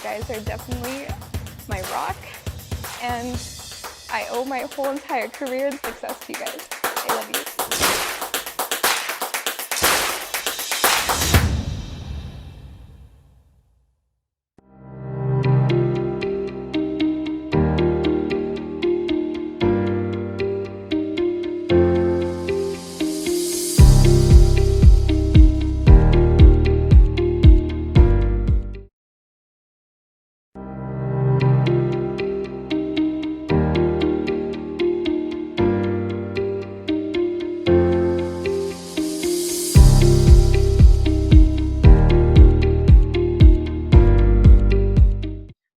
guys are definitely my rock, and I owe my whole entire career and success to you guys. I love you.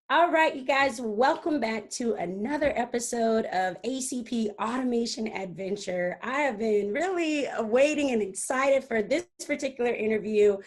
All right, you guys, welcome back to another episode of ACP Automation Adventure. I have been really waiting and excited for this particular interview.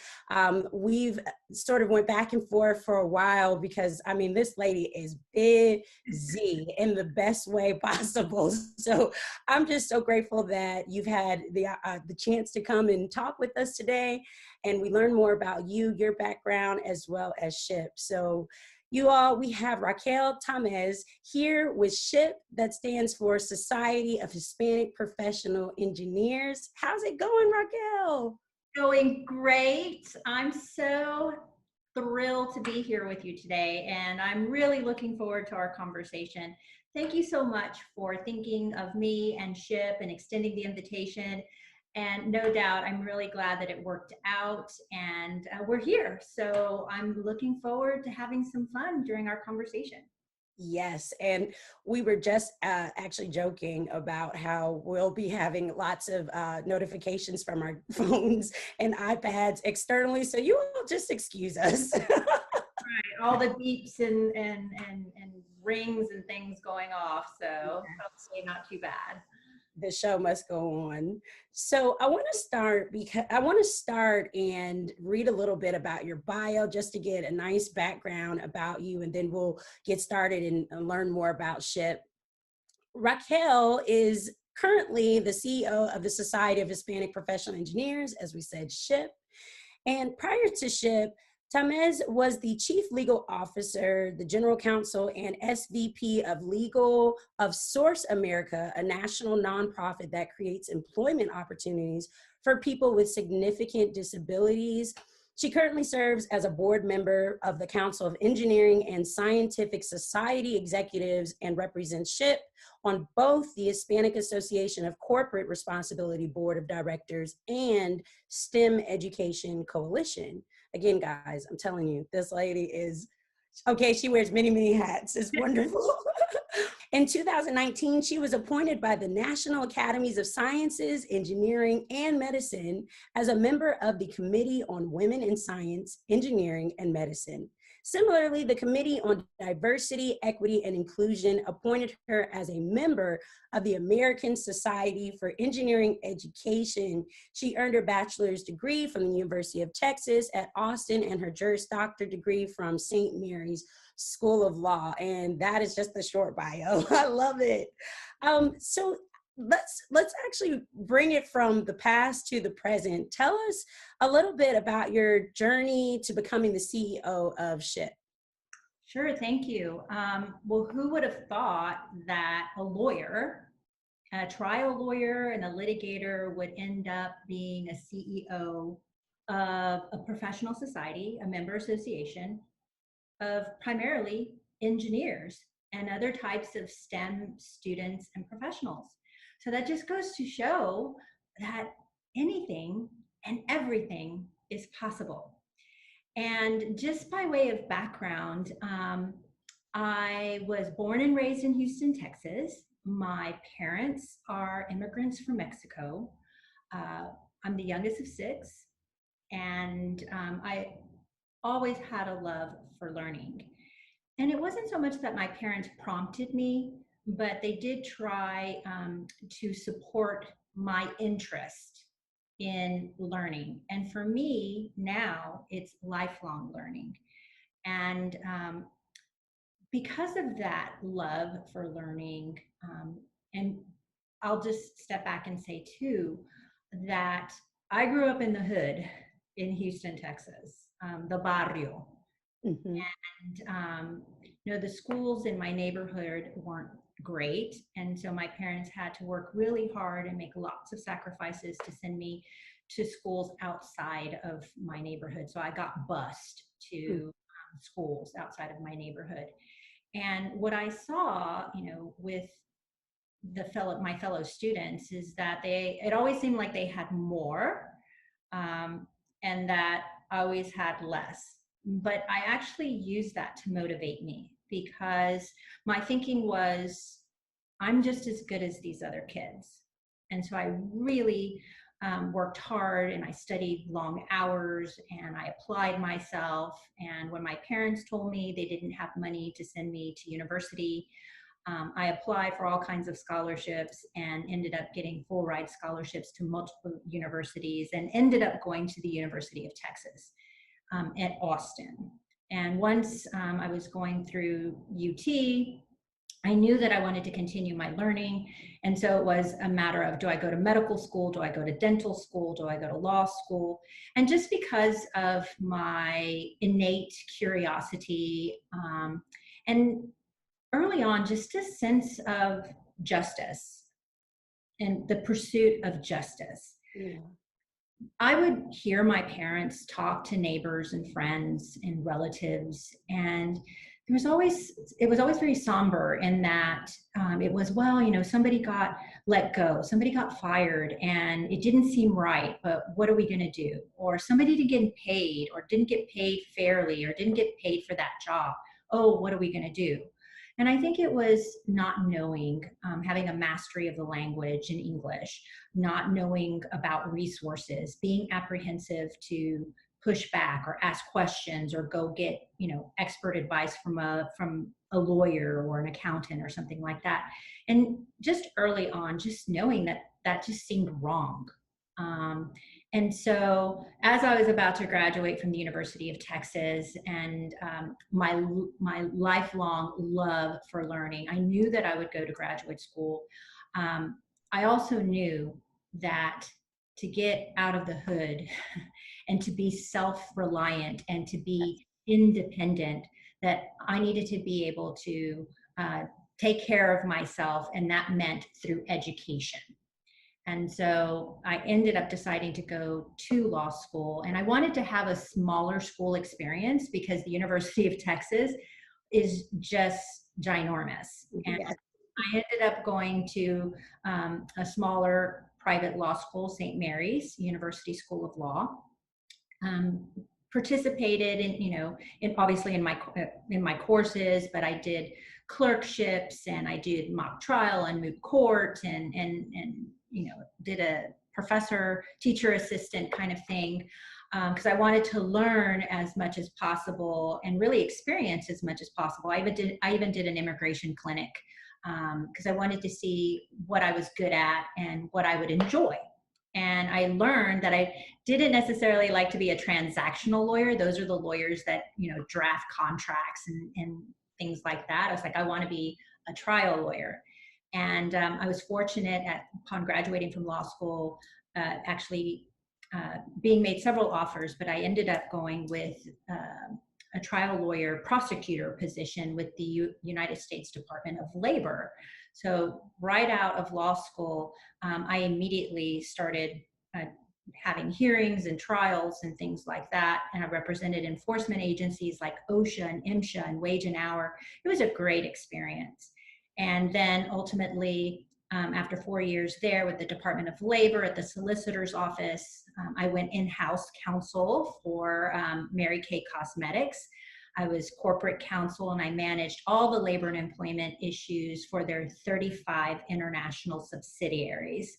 We've sort of went back and forth for a while because, I mean, this lady is busy in the best way possible. So I'm just so grateful that you've had the chance to come and talk with us today, and we learn more about you, your background, as well as SHPE. So you all, we have Raquel Tamez here with SHPE, that stands for Society of Hispanic Professional Engineers. How's it going, Raquel? Going great. I'm so thrilled to be here with you today, and I'm really looking forward to our conversation. Thank you so much for thinking of me and SHPE and extending the invitation. And no doubt, I'm really glad that it worked out, and we're here. So I'm looking forward to having some fun during our conversation. Yes, and we were just actually joking about how we'll be having lots of notifications from our phones and iPads externally, so you all just excuse us. Right, all the beeps and rings and things going off. So hopefully not too bad. The show must go on. So I want to start and read a little bit about your bio just to get a nice background about you, and then we'll get started and learn more about SHPE. Raquel is currently the CEO of the Society of Hispanic Professional Engineers, as we said, SHPE. And prior to SHPE, Tamez was the Chief Legal Officer, the General Counsel, and SVP of Legal of Source America, a national nonprofit that creates employment opportunities for people with significant disabilities. She currently serves as a board member of the Council of Engineering and Scientific Society Executives and represents SHPE on both the Hispanic Association of Corporate Responsibility Board of Directors and STEM Education Coalition. Again, guys, I'm telling you, this lady is, okay, she wears many, many hats. It's wonderful. In 2019, she was appointed by the National Academies of Sciences, Engineering, and Medicine as a member of the Committee on Women in Science, Engineering, and Medicine. Similarly, the Committee on Diversity, Equity, and Inclusion appointed her as a member of the American Society for Engineering Education. She earned her bachelor's degree from the University of Texas at Austin and her Juris Doctor degree from St. Mary's School of Law. And that is just the short bio. I love it. So let's actually bring it from the past to the present. Tell us a little bit about your journey to becoming the CEO of SHPE. Sure, thank you. Well, who would have thought that a lawyer, a trial lawyer and a litigator would end up being a CEO of a professional society, a member association of primarily engineers and other types of STEM students and professionals. So that just goes to show that anything and everything is possible. And just by way of background, I was born and raised in Houston, Texas. My parents are immigrants from Mexico. I'm the youngest of six, and I always had a love for learning. And it wasn't so much that my parents prompted me, but they did try to support my interest in learning. And for me now, it's lifelong learning. And because of that love for learning, and I'll just step back and say too, that I grew up in the hood in Houston, Texas, the barrio. Mhm. And, the schools in my neighborhood weren't great. And so my parents had to work really hard and make lots of sacrifices to send me to schools outside of my neighborhood. So I got bused Mm. to schools outside of my neighborhood. And what I saw, with my fellow students is that it always seemed like they had more, um, and that I always had less. But I actually used that to motivate me because my thinking was, I'm just as good as these other kids. And so I really worked hard, and I studied long hours, and I applied myself. And when my parents told me they didn't have money to send me to university, I applied for all kinds of scholarships and ended up getting full ride scholarships to multiple universities, and ended up going to the University of Texas at Austin. And once I was going through UT, I knew that I wanted to continue my learning. And so it was a matter of, do I go to medical school? Do I go to dental school? Do I go to law school? And just because of my innate curiosity, and early on, just a sense of justice and the pursuit of justice. Yeah. I would hear my parents talk to neighbors and friends and relatives, and it was always very somber in that it was, well, somebody got let go, somebody got fired, and it didn't seem right, but what are we going to do? Or somebody didn't get paid, or didn't get paid fairly, or didn't get paid for that job. Oh, what are we going to do? And I think it was not knowing, having a mastery of the language in English, not knowing about resources, being apprehensive to push back or ask questions or go get, expert advice from a lawyer or an accountant or something like that. And just early on, just knowing that just seemed wrong. And so as I was about to graduate from the University of Texas, and my lifelong love for learning, I knew that I would go to graduate school. I also knew that to get out of the hood and to be self-reliant and to be independent, that I needed to be able to take care of myself, and that meant through education. And so I ended up deciding to go to law school, and I wanted to have a smaller school experience because the University of Texas is just ginormous. And Yes. I ended up going to a smaller private law school, St. Mary's University School of Law. Participated in obviously in my courses, but I did clerkships, and I did mock trial and moot court, and did a professor, teacher assistant kind of thing, because I wanted to learn as much as possible and really experience as much as possible. I even did an immigration clinic, because I wanted to see what I was good at and what I would enjoy. And I learned that I didn't necessarily like to be a transactional lawyer. Those are the lawyers that, draft contracts and things like that. I was like, I want to be a trial lawyer. And I was fortunate upon graduating from law school, actually being made several offers, but I ended up going with a trial lawyer prosecutor position with the United States Department of Labor. So right out of law school, I immediately started having hearings and trials and things like that. And I represented enforcement agencies like OSHA and MSHA and Wage and Hour. It was a great experience. And then ultimately, after 4 years there with the Department of Labor at the solicitor's office, I went in-house counsel for Mary Kay Cosmetics. I was corporate counsel, and I managed all the labor and employment issues for their 35 international subsidiaries.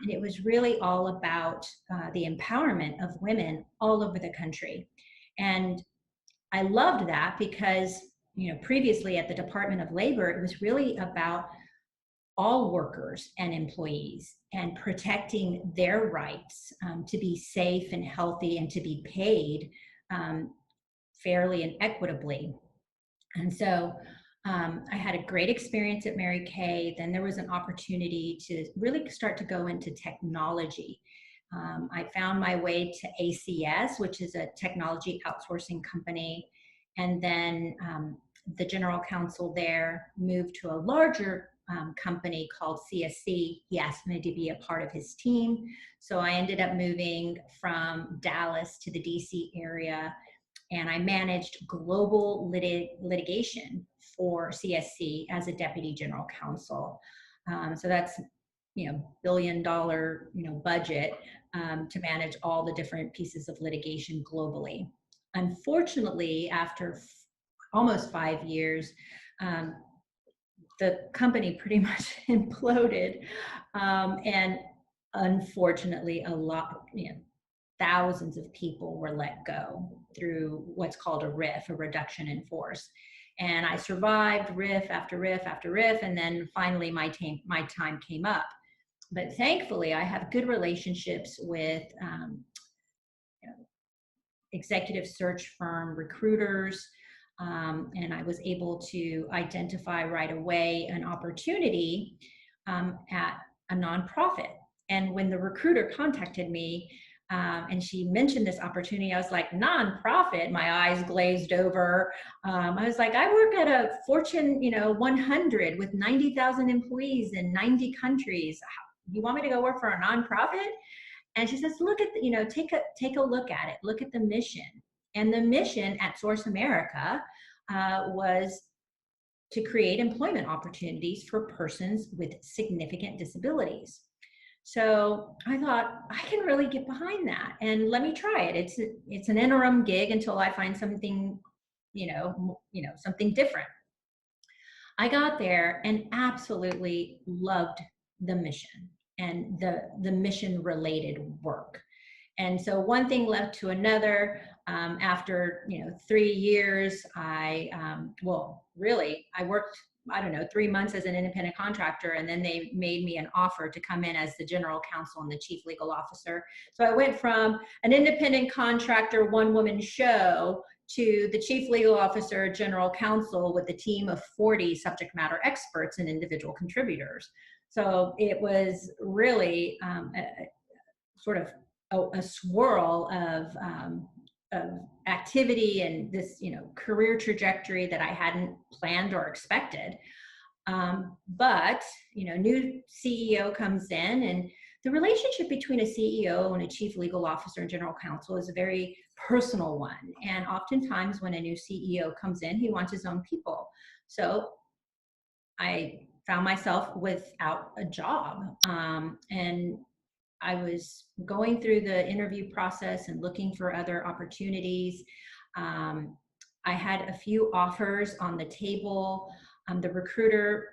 And it was really all about the empowerment of women all over the country. And I loved that because, previously at the Department of Labor, it was really about all workers and employees and protecting their rights to be safe and healthy and to be paid fairly and equitably. And so I had a great experience at Mary Kay. Then there was an opportunity to really start to go into technology. I found my way to ACS, which is a technology outsourcing company. And then the general counsel there moved to a larger company called CSC. He asked me to be a part of his team. So I ended up moving from Dallas to the DC area, and I managed global litigation for CSC as a deputy general counsel. So that's, $1 billion, budget to manage all the different pieces of litigation globally. Unfortunately, after almost 5 years, the company pretty much imploded, and unfortunately, thousands of people were let go through what's called a RIF, a reduction in force. And I survived RIF after RIF after RIF, and then finally my time came up. But thankfully, I have good relationships with executive search firm recruiters, and I was able to identify right away an opportunity at a nonprofit. And when the recruiter contacted me, and she mentioned this opportunity, I was like, nonprofit, my eyes glazed over. I was like, I work at a Fortune 100 with 90,000 employees in 90 countries. You want me to go work for a nonprofit? And she says, look at, take a look at it. Look at the mission. And the mission at Source America was to create employment opportunities for persons with significant disabilities. So I thought, I can really get behind that, and let me try it. It's an interim gig until I find something, something different. I got there and absolutely loved the mission and the mission related work. And so one thing led to another. After 3 years, I worked 3 months as an independent contractor, and then they made me an offer to come in as the general counsel and the chief legal officer. So I went from an independent contractor, one-woman show, to the chief legal officer, general counsel, with a team of 40 subject matter experts and individual contributors. So it was really a swirl of activity and this, career trajectory that I hadn't planned or expected. But, new CEO comes in, and the relationship between a CEO and a chief legal officer and general counsel is a very personal one. And oftentimes when a new CEO comes in, he wants his own people. So I found myself without a job. And I was going through the interview process and looking for other opportunities. I had a few offers on the table. The recruiter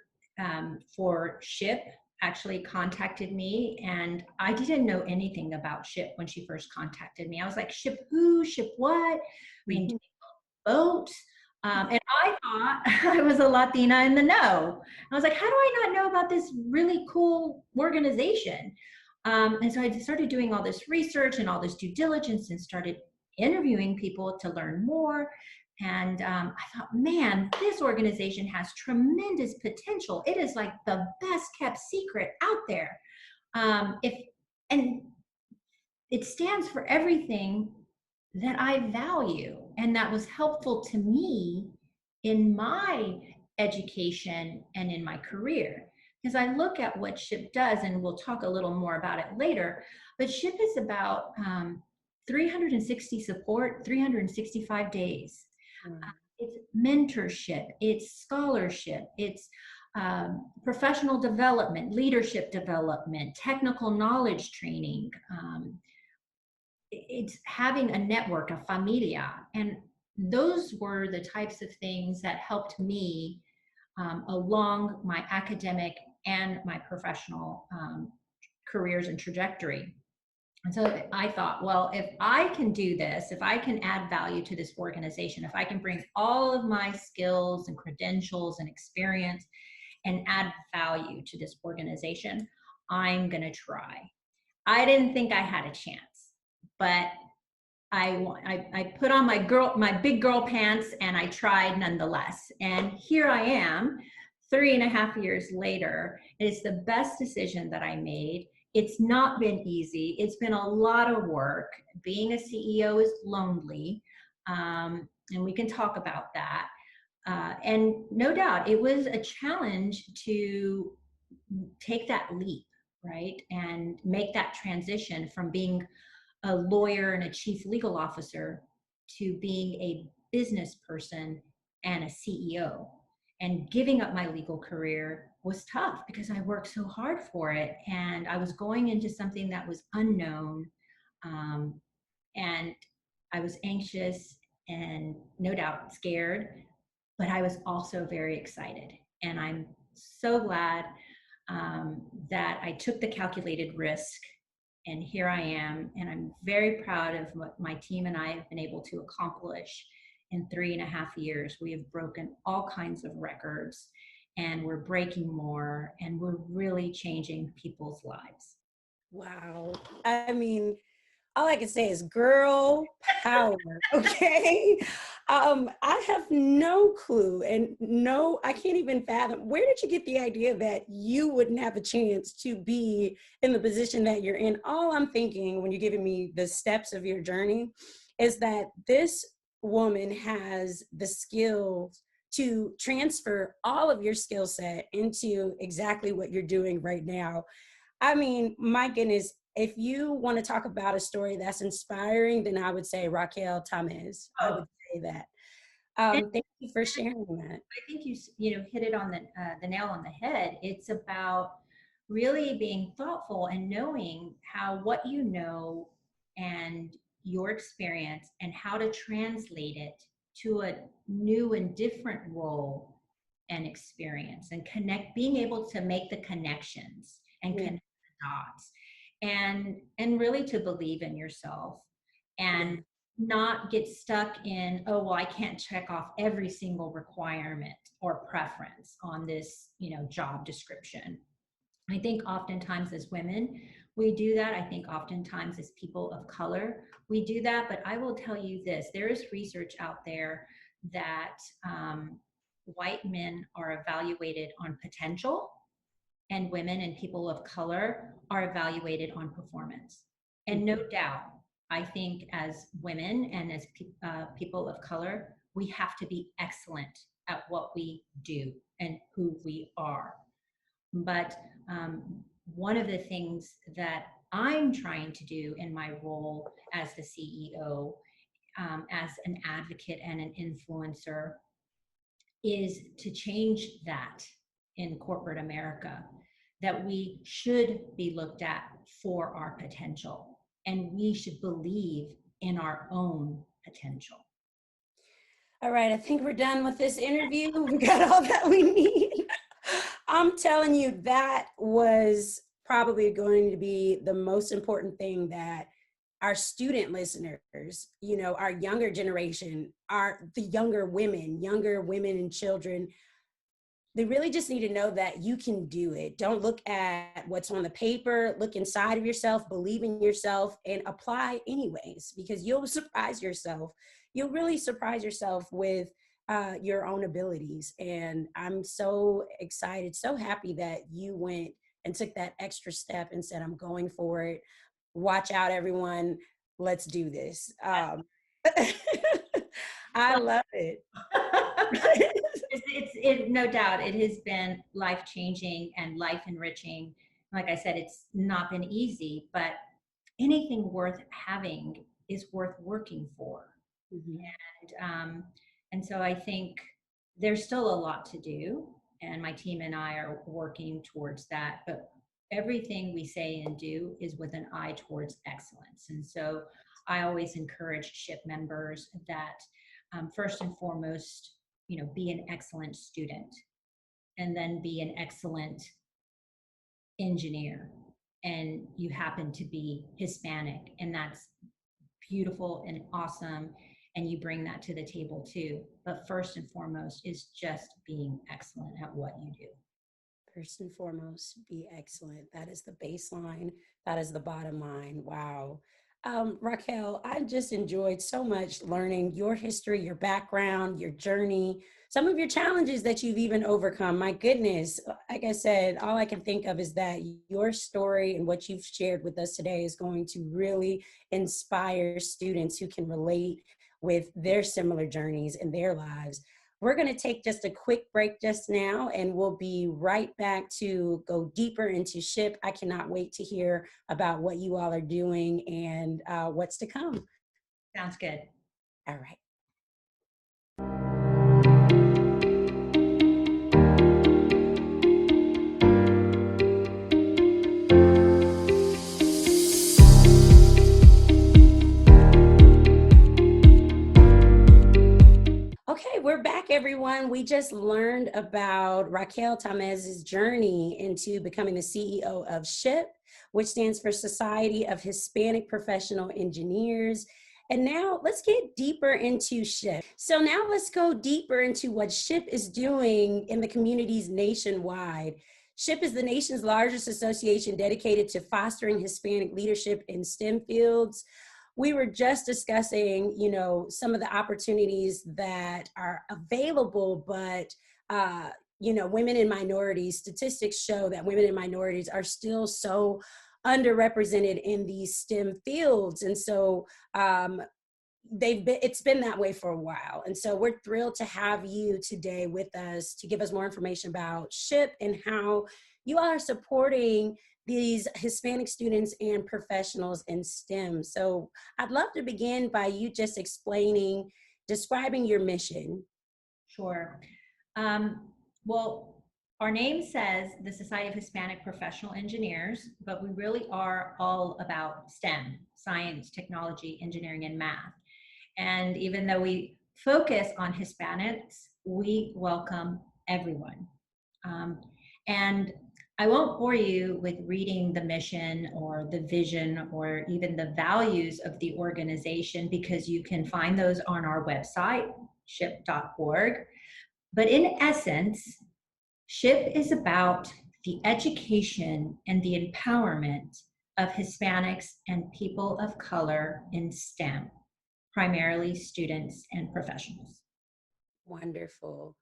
for SHPE actually contacted me, and I didn't know anything about SHPE when she first contacted me. I was like, SHPE who? SHPE what? I mean, vote? And I thought I was a Latina in the know. I was like, how do I not know about this really cool organization? And so I started doing all this research and all this due diligence and started interviewing people to learn more. And I thought, man, this organization has tremendous potential. It is like the best kept secret out there. And it stands for everything that I value and that was helpful to me in my education and in my career. Because I look at what SHPE does, and we'll talk a little more about it later, but SHPE is about 360 support, 365 days. It's mentorship, it's scholarship, it's professional development, leadership development, technical knowledge training. It's having a network, a familia. And those were the types of things that helped me along my academic and my professional careers and trajectory. And so I thought, well, if I can do this, if I can add value to this organization, if I can bring all of my skills and credentials and experience and add value to this organization, I'm going to try. I didn't think I had a chance, but I put on my big girl pants, and I tried nonetheless. And here I am 3.5 years later. It's the best decision that I made. It's not been easy. It's been a lot of work. Being a CEO is lonely. And we can talk about that. And no doubt, it was a challenge to take that leap, right? And make that transition from being a lawyer and a chief legal officer to being a business person and a CEO. And giving up my legal career was tough because I worked so hard for it. And I was going into something that was unknown. And I was anxious and no doubt scared, but I was also very excited. And I'm so glad that I took the calculated risk, and here I am. And I'm very proud of what my team and I have been able to accomplish in 3.5 years. We have broken all kinds of records, and we're breaking more, and we're really changing people's lives. Wow. I mean, all I can say is girl power. Okay. I have no clue and no, I can't even fathom. Where did you get the idea that you wouldn't have a chance to be in the position that you're in? All I'm thinking when you're giving me the steps of your journey is that this woman has the skills to transfer all of your skill set into exactly what you're doing right now. I mean, my goodness, if you want to talk about a story that's inspiring, then I would say Raquel Tamez. I would say that. Thank you for sharing that. I think you hit it on the nail on the head. It's about really being thoughtful and knowing how what you know and your experience and how to translate it to a new and different role and experience, and being able to make the connections and Yeah. connect the dots, and really to believe in yourself, and not get stuck in, oh, well, I can't check off every single requirement or preference on this, job description. I think oftentimes as women, we do that. I think oftentimes as people of color, we do that. But I will tell you this, there is research out there that white men are evaluated on potential, and women and people of color are evaluated on performance. And no doubt, I think as women and as people of color, we have to be excellent at what we do and who we are. But one of the things that I'm trying to do in my role as the CEO, as an advocate and an influencer, is to change that in corporate America, that we should be looked at for our potential, and we should believe in our own potential. All right, I think we're done with this interview. We got all that we need. I'm telling you, that was probably going to be the most important thing that our student listeners, our younger generation, the younger women and children, they really just need to know that you can do it. Don't look at what's on the paper, look inside of yourself, believe in yourself, and apply anyways, because you'll surprise yourself. You'll really surprise yourself with your own abilities. And I'm so excited, so happy that you went and took that extra step and said, I'm going for it. Watch out, everyone. Let's do this. I love it. It's no doubt, it has been life-changing and life-enriching. Like I said, it's not been easy, but anything worth having is worth working for. Mm-hmm. And so I think there's still a lot to do, and my team and I are working towards that. But everything we say and do is with an eye towards excellence. And so I always encourage SHPE members that first and foremost, be an excellent student, and then be an excellent engineer. And you happen to be Hispanic, and that's beautiful and awesome. And you bring that to the table too. But first and foremost is just being excellent at what you do. First and foremost, be excellent. That is the baseline. That is the bottom line. Wow. Raquel, I just enjoyed so much learning your history, your background, your journey, some of your challenges that you've even overcome. My goodness, like I said, all I can think of is that your story and what you've shared with us today is going to really inspire students who can relate with their similar journeys in their lives. We're going to take just a quick break just now, and we'll be right back to go deeper into SHPE. I cannot wait to hear about what you all are doing and what's to come. Sounds good. All right. Okay, we're back, everyone. We just learned about Raquel Tamez's journey into becoming the CEO of SHPE, which stands for Society of Hispanic Professional Engineers. And now let's get deeper into SHPE. So now let's go deeper into what SHPE is doing in the communities nationwide. SHPE is the nation's largest association dedicated to fostering Hispanic leadership in STEM fields. We were just discussing, some of the opportunities that are available, but, women and minorities, statistics show that women and minorities are still so underrepresented in these STEM fields. And so it's been that way for a while. And so we're thrilled to have you today with us to give us more information about SHPE and how you are supporting these Hispanic students and professionals in STEM. So I'd love to begin by you just describing your mission. Sure. Well, our name says the Society of Hispanic Professional Engineers, but we really are all about STEM, science, technology, engineering, and math. And even though we focus on Hispanics, we welcome everyone. And I won't bore you with reading the mission or the vision or even the values of the organization, because you can find those on our website, ship.org. But in essence, SHPE is about the education and the empowerment of Hispanics and people of color in STEM, primarily students and professionals. Wonderful.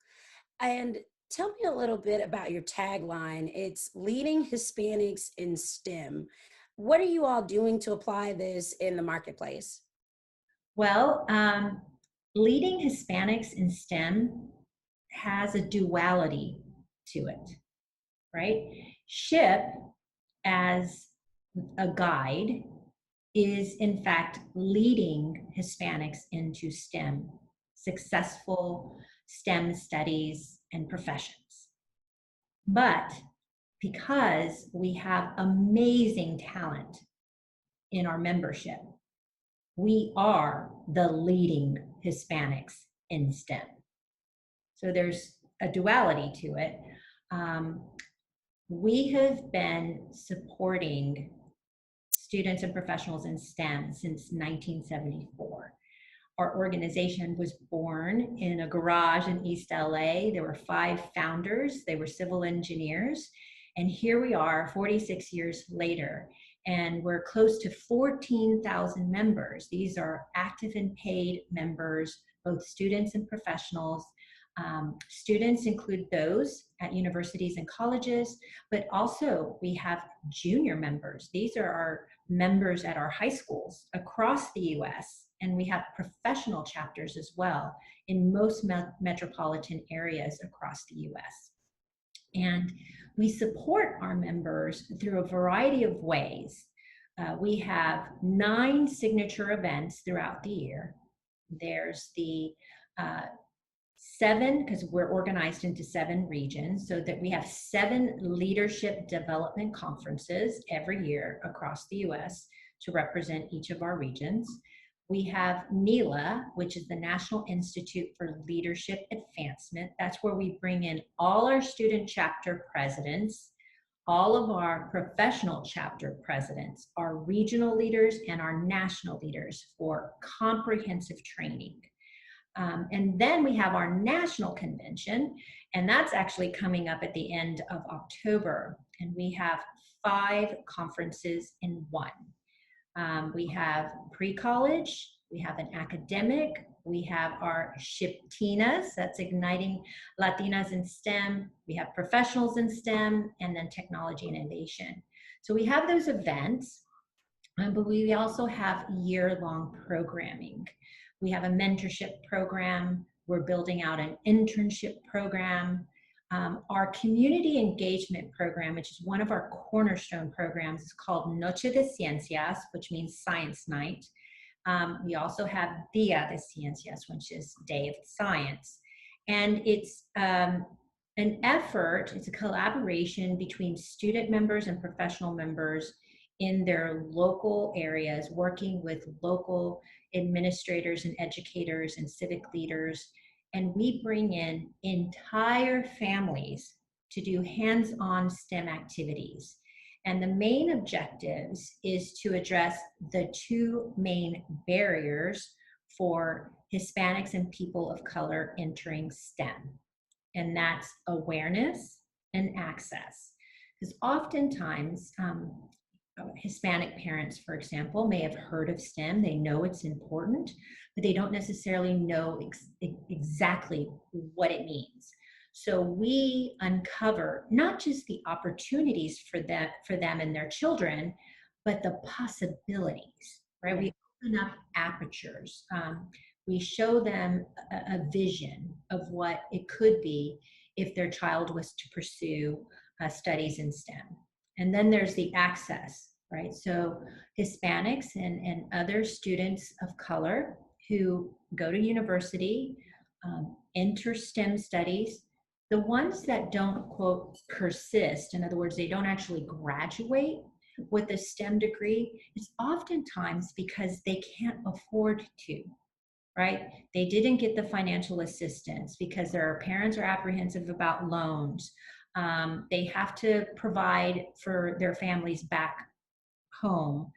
And tell me a little bit about your tagline. It's leading Hispanics in STEM. What are you all doing to apply this in the marketplace? Well, leading Hispanics in STEM has a duality to it, right? SHPE, as a guide, is in fact leading Hispanics into STEM, successful STEM studies and professions. But because we have amazing talent in our membership, we are the leading Hispanics in STEM. So there's a duality to it. We have been supporting students and professionals in STEM since 1974. Our organization was born in a garage in East LA. There were 5 founders. They were civil engineers. And here we are 46 years later, and we're close to 14,000 members. These are active and paid members, both students and professionals. Students include those at universities and colleges, but also we have junior members. These are our members at our high schools across the US, and we have professional chapters as well in most metropolitan areas across the US. And we support our members through a variety of ways. We have 9 signature events throughout the year. There's the 7, because we're organized into 7 regions, so that we have 7 leadership development conferences every year across the US to represent each of our regions. We have NELA, which is the National Institute for Leadership Advancement. That's where we bring in all our student chapter presidents, all of our professional chapter presidents, our regional leaders, and our national leaders for comprehensive training. And then we have our national convention, and that's actually coming up at the end of October. And we have 5 conferences in one. We have pre-college, we have an academic, we have our SHPTinas, that's Igniting Latinas in STEM, we have professionals in STEM, and then technology and innovation. So we have those events, but we also have year-long programming. We have a mentorship program. We're building out an internship program. Our community engagement program, which is one of our cornerstone programs, is called Noche de Ciencias, which means Science Night. We also have Dia de Ciencias, which is Day of Science. And it's an effort, it's a collaboration between student members and professional members in their local areas, working with local administrators and educators and civic leaders. And we bring in entire families to do hands-on STEM activities. And the main objectives is to address the two main barriers for Hispanics and people of color entering STEM. And that's awareness and access. Because oftentimes, Hispanic parents, for example, may have heard of STEM, they know it's important, but they don't necessarily know exactly what it means. So we uncover not just the opportunities for them and their children, but the possibilities, right? We open up apertures. We show them a vision of what it could be if their child was to pursue studies in STEM. And then there's the access, right? So Hispanics and other students of color who go to university, enter STEM studies, the ones that don't, quote, persist, in other words, they don't actually graduate with a STEM degree, it's oftentimes because they can't afford to, right? They didn't get the financial assistance because their parents are apprehensive about loans. They have to provide for their families back home.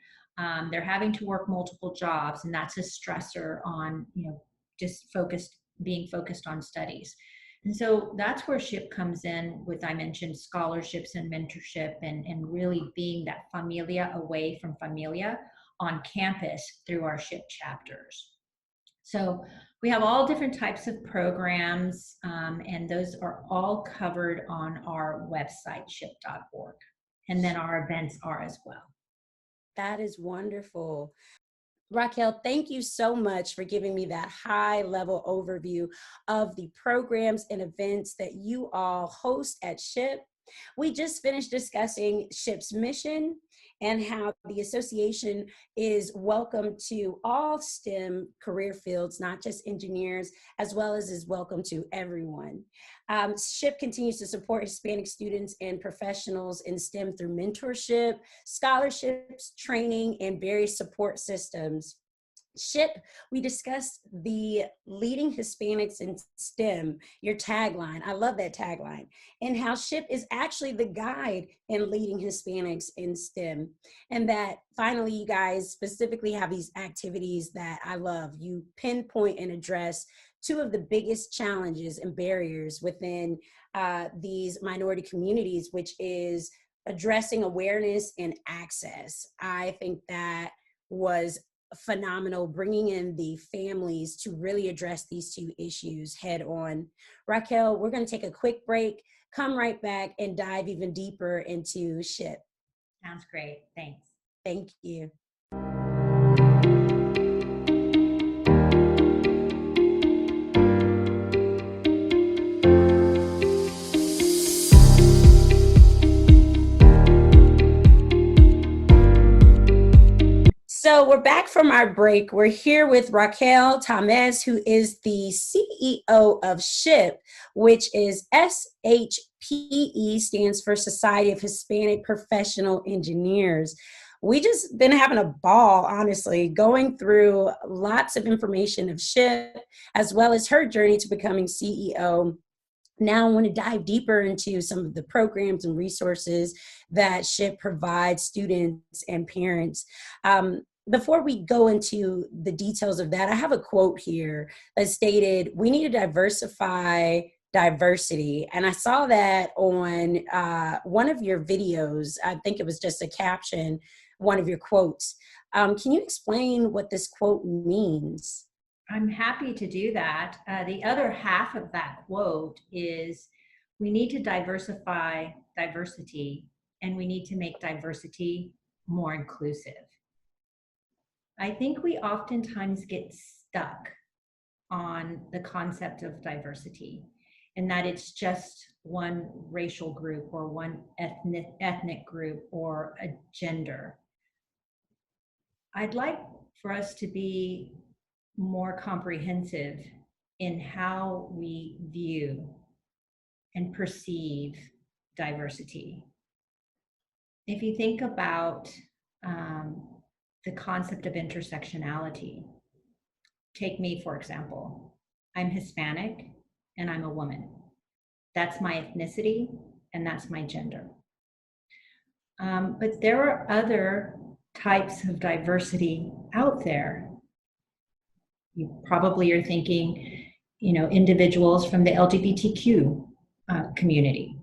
They're having to work multiple jobs, and that's a stressor on, just being focused on studies. And so that's where SHPE comes in with, I mentioned, scholarships and mentorship and really being that familia away from familia on campus through our SHPE chapters. So we have all different types of programs, and those are all covered on our website, ship.org. And then our events are as well. That is wonderful. Raquel, thank you so much for giving me that high-level overview of the programs and events that you all host at SHPE. We just finished discussing SHPE's mission and how the association is welcome to all STEM career fields, not just engineers, as well as is welcome to everyone. SHPE continues to support Hispanic students and professionals in STEM through mentorship, scholarships, training, and various support systems. SHPE, we discussed the leading Hispanics in STEM, your tagline. I love that tagline. And how SHPE is actually the guide in leading Hispanics in STEM. And that finally, you guys specifically have these activities that I love. You pinpoint and address two of the biggest challenges and barriers within these minority communities, which is addressing awareness and access. I think that was phenomenal, bringing in the families to really address these two issues head on. Raquel, we're going to take a quick break, come right back and dive even deeper into SHPE. Sounds great. Thanks. Thank you. So we're back from our break. We're here with Raquel Tamez, who is the CEO of SHPE, which is SHPE, stands for Society of Hispanic Professional Engineers. We just been having a ball, honestly, going through lots of information of SHPE, as well as her journey to becoming CEO. Now I want to dive deeper into some of the programs and resources that SHPE provides students and parents. Before we go into the details of that, I have a quote here that stated, "We need to diversify diversity." And I saw that on one of your videos. I think it was just a caption, one of your quotes. Can you explain what this quote means? I'm happy to do that. The other half of that quote is, we need to diversify diversity, and we need to make diversity more inclusive. I think we oftentimes get stuck on the concept of diversity, and that it's just one racial group or one ethnic group or a gender. I'd like for us to be more comprehensive in how we view and perceive diversity. If you think about the concept of intersectionality, take me, for example. I'm Hispanic and I'm a woman. That's my ethnicity and that's my gender. But there are other types of diversity out there. You probably are thinking, individuals from the LGBTQ community.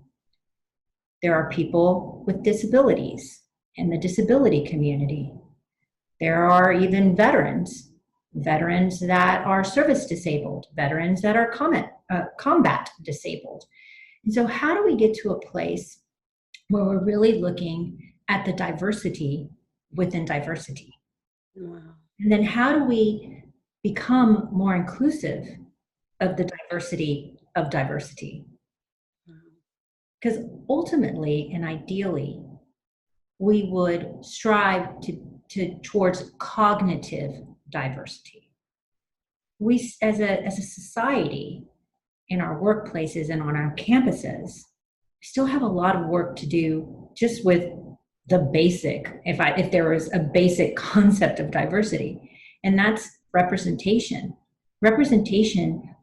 There are people with disabilities in the disability community. There are even veterans that are service disabled, veterans that are combat disabled. And so how do we get to a place where we're really looking at the diversity within diversity? Wow. And then how do we become more inclusive of the diversity of diversity? Because ultimately and ideally, we would strive towards cognitive diversity. We, as a society, in our workplaces and on our campuses, still have a lot of work to do just with the basic, if there was a basic concept of diversity, and that's representation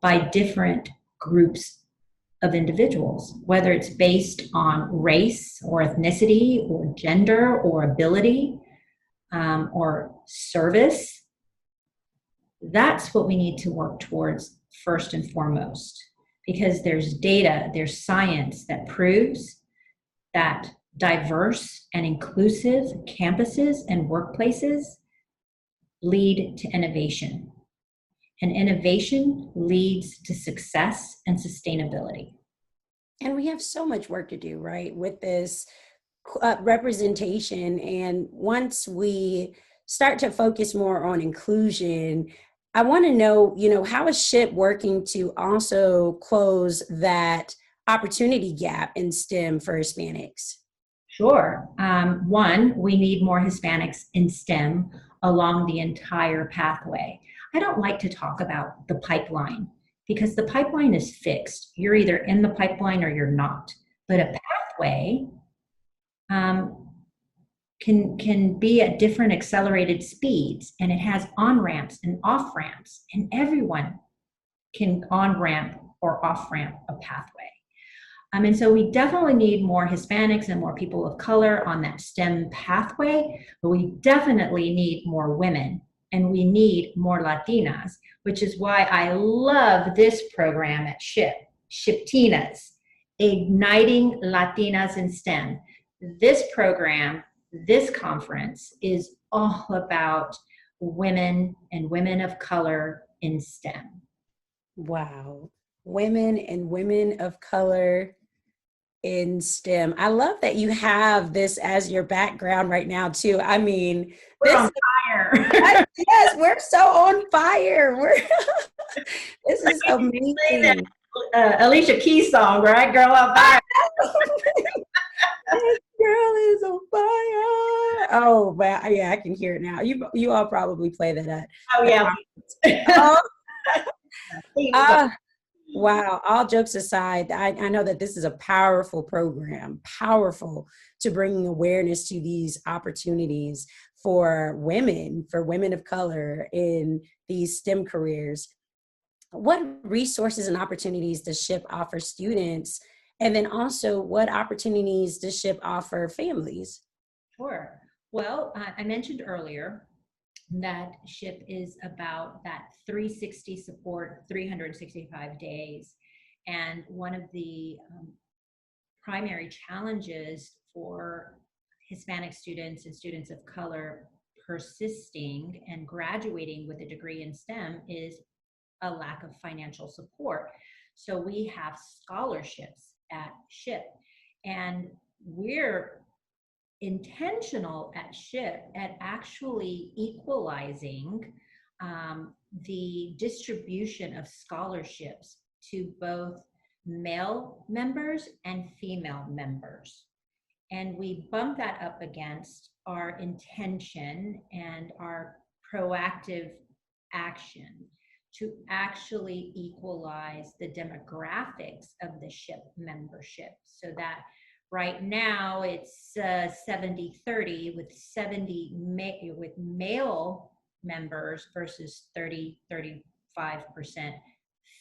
by different groups of individuals, whether it's based on race or ethnicity or gender or ability or service. That's what we need to work towards first and foremost, because there's data, there's science that proves that diverse and inclusive campuses and workplaces lead to innovation. And innovation leads to success and sustainability. And we have so much work to do, right, with this representation. And once we start to focus more on inclusion, I want to know, how is SHPE working to also close that opportunity gap in STEM for Hispanics? Sure. One, we need more Hispanics in STEM along the entire pathway. I don't like to talk about the pipeline because the pipeline is fixed. You're either in the pipeline or you're not. But a pathway can be at different accelerated speeds, and it has on-ramps and off-ramps, and everyone can on-ramp or off-ramp a pathway. And so we definitely need more Hispanics and more people of color on that STEM pathway, but we definitely need more women, and we need more Latinas, which is why I love this program at SHPE, SHPTinas, Igniting Latinas in STEM. This program, this conference is all about women and women of color in STEM. Wow. Women and women of color in STEM. I love that you have this as your background right now too. I mean, we're on fire. Yes, we're so on fire. This is amazing. Alicia Keys song, right? Girl on fire. This girl is on fire. Oh, but yeah, I can hear it now. You all probably play that at. Oh yeah. Wow. All jokes aside, I know that this is a powerful program, powerful to bringing awareness to these opportunities for women of color in these STEM careers. What resources and opportunities does SHPE offer students? And then also, what opportunities does SHPE offer families? Sure. Well, I mentioned earlier that SHPE is about that 360 support, 365 days. And one of the primary challenges for Hispanic students and students of color persisting and graduating with a degree in STEM is a lack of financial support. So we have scholarships at SHPE, and we're intentional at SHPE at actually equalizing the distribution of scholarships to both male members and female members. And we bump that up against our intention and our proactive action to actually equalize the demographics of the SHPE membership, so that right now it's 70-30 with male members versus 30-35%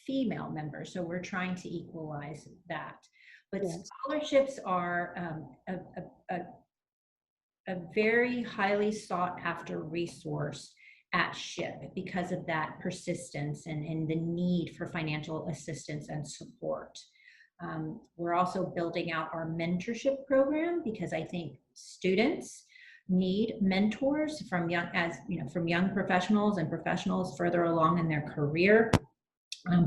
female members. So we're trying to equalize that. But scholarships are a very highly sought after resource at SHPE because of that persistence and the need for financial assistance and support. We're also building out our mentorship program because I think students need mentors from young professionals and professionals further along in their career.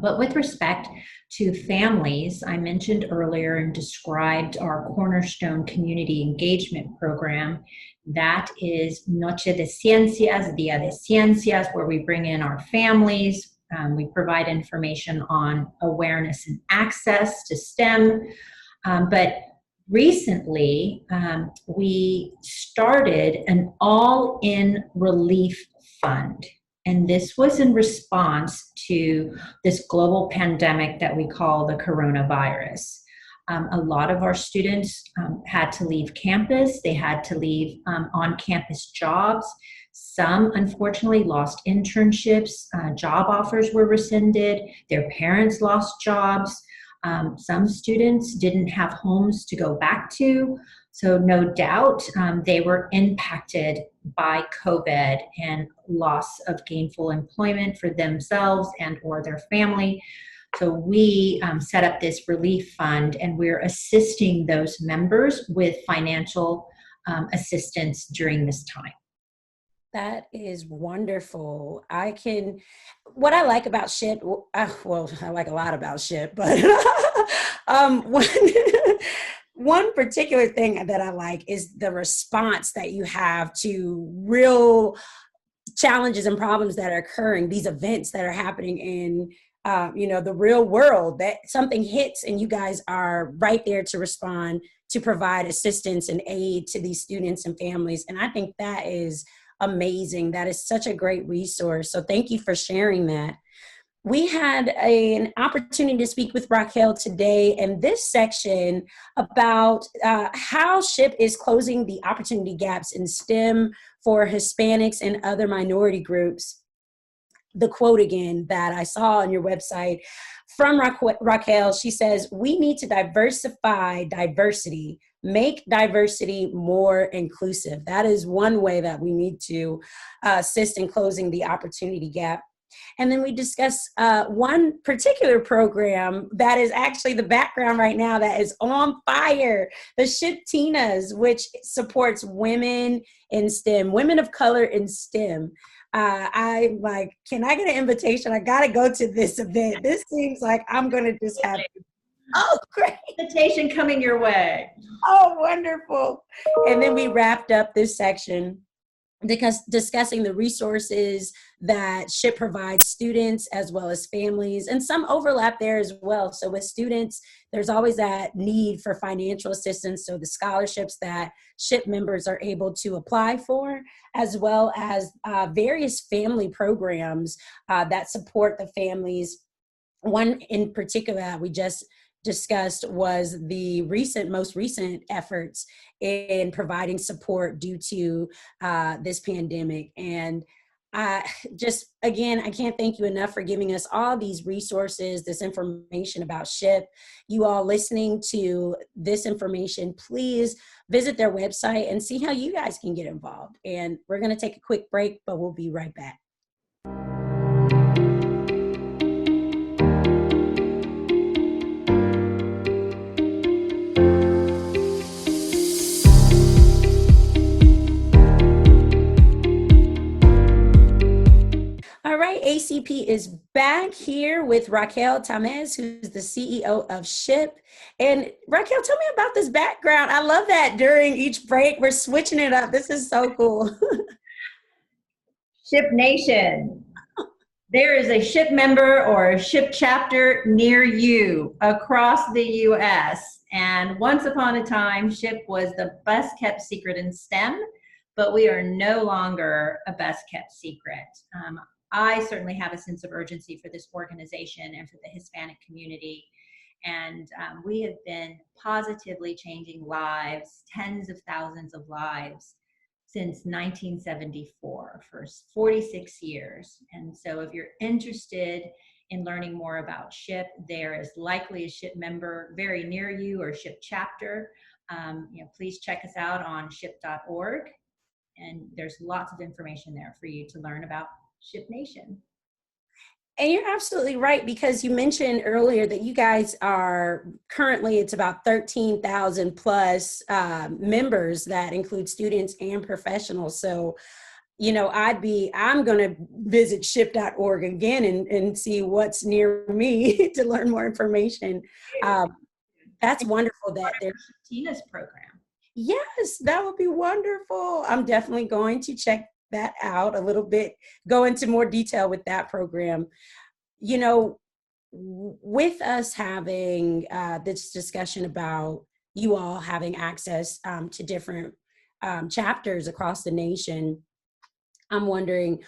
But with respect to families, I mentioned earlier and described our Cornerstone community engagement program. That is Noche de Ciencias, Dia de Ciencias, where we bring in our families. We provide information on awareness and access to STEM. But recently, we started an all-in relief fund. And this was in response to this global pandemic that we call the coronavirus. A lot of our students had to leave campus. They had to leave on-campus jobs. Some, unfortunately, lost internships. Job offers were rescinded. Their parents lost jobs. Some students didn't have homes to go back to. So no doubt they were impacted by COVID and loss of gainful employment for themselves and or their family. So we set up this relief fund, and we're assisting those members with financial assistance during this time. That is wonderful. What I like about SHPE, I like a lot about SHPE, but one particular thing that I like is the response that you have to real challenges and problems that are occurring, these events that are happening in the real world, that something hits and you guys are right there to respond, to provide assistance and aid to these students and families. And I think that is amazing. That is such a great resource. So thank you for sharing that. We had an opportunity to speak with Raquel today in this section about how SHPE is closing the opportunity gaps in STEM for Hispanics and other minority groups. The quote again that I saw on your website from Raquel, she says, "We need to diversify diversity, make diversity more inclusive." That is one way that we need to assist in closing the opportunity gap. And then we discuss one particular program that is actually the background right now that is on fire, the SHPE, which supports women in STEM, women of color in STEM. I like, can I get an invitation? I got to go to this event. This seems like I'm going to just have, oh, great. Invitation coming your way. Oh, wonderful. And then we wrapped up this section discussing the resources that SHPE provides students as well as families, and some overlap there as well. So with students, there's always that need for financial assistance. So the scholarships that SHPE members are able to apply for, as well as various family programs that support the families. One in particular that we just discussed was the most recent efforts in providing support due to this pandemic. And again, I can't thank you enough for giving us all these resources, this information about SHPE. You all listening to this information, please visit their website and see how you guys can get involved. And we're going to take a quick break, but we'll be right back. All right, ACP is back here with Raquel Tamez, who's the CEO of SHPE. And Raquel, tell me about this background. I love that during each break, we're switching it up. This is so cool. SHPE Nation. There is a SHPE member or a SHPE chapter near you across the US. And once upon a time, SHPE was the best kept secret in STEM, but we are no longer a best kept secret. I certainly have a sense of urgency for this organization and for the Hispanic community. And we have been positively changing lives, tens of thousands of lives, since 1974, for 46 years. And so if you're interested in learning more about SHPE, there is likely a SHPE member very near you or SHPE chapter. Please check us out on ship.org. And there's lots of information there for you to learn about SHPE Nation. And you're absolutely right, because you mentioned earlier that you guys are currently, it's about 13,000 plus members that include students and professionals. So, I'm going to visit ship.org again and see what's near me to learn more information. That's wonderful that there's Tina's program. Yes, that would be wonderful. I'm definitely going to check that out a little bit, go into more detail with that program. With us having this discussion about you all having access to different chapters across the nation, I'm wondering,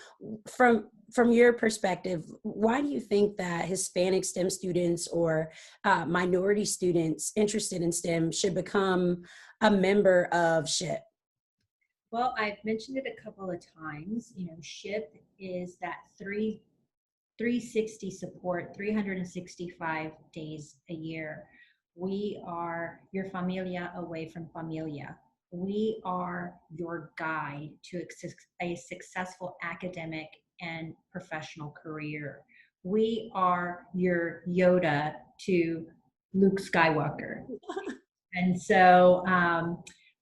from your perspective, why do you think that Hispanic STEM students or minority students interested in STEM should become a member of SHPE? Well, I've mentioned it a couple of times. SHPE is that 360 support, 365 days a year. We are your familia away from familia. We are your guide to a successful academic and professional career. We are your Yoda to Luke Skywalker. And so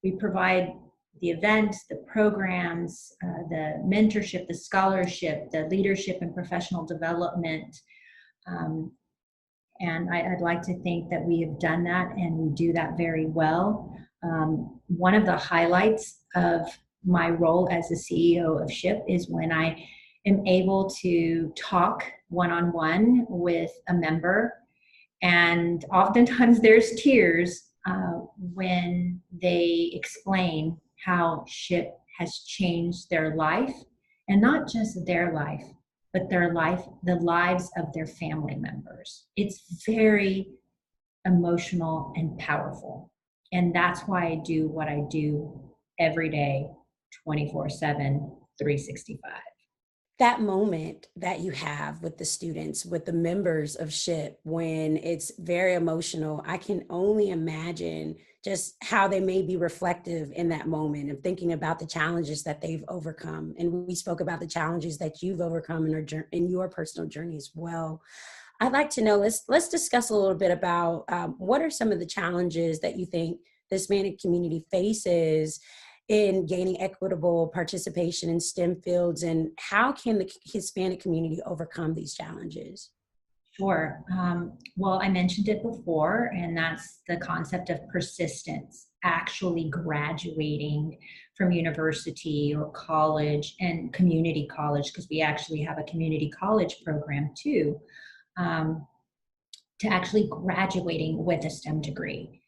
we provide the events, the programs, the mentorship, the scholarship, the leadership and professional development. And I'd like to think that we have done that, and we do that very well. One of the highlights of my role as the CEO of SHPE is when I am able to talk one-on-one with a member, and oftentimes there's tears when they explain how SHPE has changed their life, and not just their life, but the lives of their family members. It's very emotional and powerful. And that's why I do what I do every day, 24/7, 365. That moment that you have with the students, with the members of SHPE, when it's very emotional, I can only imagine just how they may be reflective in that moment and thinking about the challenges that they've overcome. And we spoke about the challenges that you've overcome in your personal journey as well. I'd like to know, let's discuss a little bit about what are some of the challenges that you think the Hispanic community faces in gaining equitable participation in STEM fields, and how can the Hispanic community overcome these challenges? Sure. Well, I mentioned it before, and that's the concept of persistence, actually graduating from university or college and community college, because we actually have a community college program too, to actually graduating with a STEM degree.